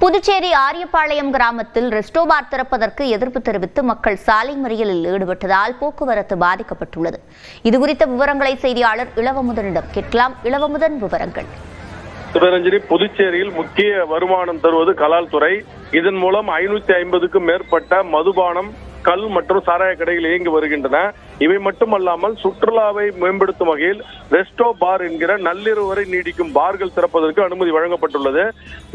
புதுச்சேரி ஆரியபாளையம் கிராமத்தில் ரெஸ்டோ பார் திறப்பதற்கு எதிர்ப்பு தெரிவித்து மக்கள் சாலை மறியலில் ஈடுபட்டதால் போக்குவரத்து பாதிக்கப்பட்டுள்ளது. இதுகுறித்த விவரங்களை செய்தியாளர் இளவமுதனிடம் கேட்கலாம். இளவமுதன், விவரங்கள். சிவரஞ்சனி, புதுச்சேரியில் முக்கிய வருமானம் தருவது கலால் துறை. இதன் மூலம் 550க்கும் மேற்பட்ட மதுபானம், கல் மற்றும் சாராய கடைகள் இயங்கி வருகின்றன. இவை மட்டுமல்லாமல் சுற்றுலாவை மேம்படுத்தும் வகையில் ரெஸ்டோ பார் என்கிற நள்ளிரவு வரை நீடிக்கும் பார்கள் திறப்பதற்கு அனுமதி வழங்கப்பட்டுள்ளது.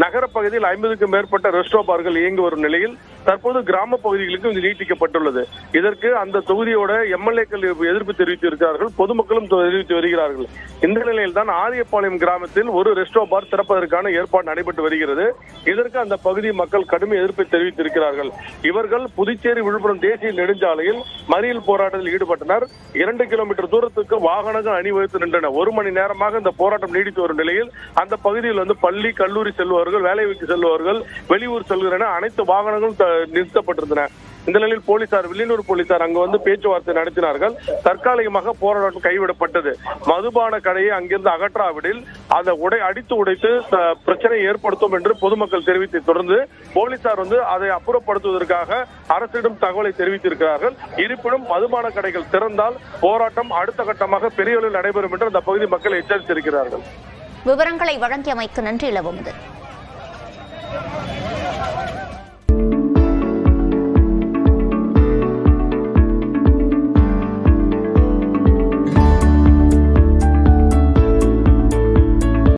நகர பகுதியில் 50க்கும் மேற்பட்ட ரெஸ்டோ பார்கள் இயங்கி வரும் நிலையில் தற்போது கிராம பகுதிகளுக்கு இது நீட்டிக்கப்பட்டுள்ளது. இதற்கு அந்த தொகுதியோட எம்எல்ஏக்கள் எதிர்ப்பு தெரிவித்திருக்கிறார்கள், பொதுமக்களும் தெரிவித்து வருகிறார்கள். இந்த நிலையில் தான் ஆரியபாளையம் கிராமத்தில் ஒரு ரெஸ்டோ பார் திறப்பதற்கான ஏற்பாடு நடைபெற்று வருகிறது. இதற்கு அந்த பகுதி மக்கள் கடும் எதிர்ப்பை தெரிவித்திருக்கிறார்கள். இவர்கள் புதுச்சேரி விழுப்புரம் தேசிய நெடுஞ்சாலையில் மறியல் போராட்டத்தில் ஈடுபட்டனர். 2 கிலோமீட்டர் தூரத்துக்கு வாகனங்கள் அணிவகுத்து நின்றன. 1 மணி நேரமாக இந்த போராட்டம் நீடித்து வரும் நிலையில் அந்த பகுதியில் பள்ளி, கல்லூரி செல்பவர்கள், வேலைக்கு செல்பவர்கள், வெளியூர் செல்கிற அனைத்து வாகனங்களும் நிறுத்தப்பட்டிருந்தன. இந்த நிலையில் போலீசார், வில்லியனூர் போலீசார் அங்கு பேச்சுவார்த்தை நடத்தினார்கள். தற்காலிகமாக போராட்டம் கைவிடப்பட்டது. மதுபான கடையை அங்கிருந்து அகற்றாவிடில் அதை அடித்து உடைத்து பிரச்சனை ஏற்படுத்தும் என்று பொதுமக்கள் தெரிவித்தை தொடர்ந்து போலீசார் அதை அப்புறப்படுத்துவதற்காக அரசிடம் தகவலை தெரிவித்திருக்கிறார்கள். இருப்பினும் மதுபான கடைகள் திறந்தால் போராட்டம் அடுத்த கட்டமாக பெரிய அளவில் நடைபெறும் என்று அந்த பகுதி மக்கள் எச்சரித்திருக்கிறார்கள். விவரங்களை வழங்கியமைக்கு நன்றி இளவமுதன்.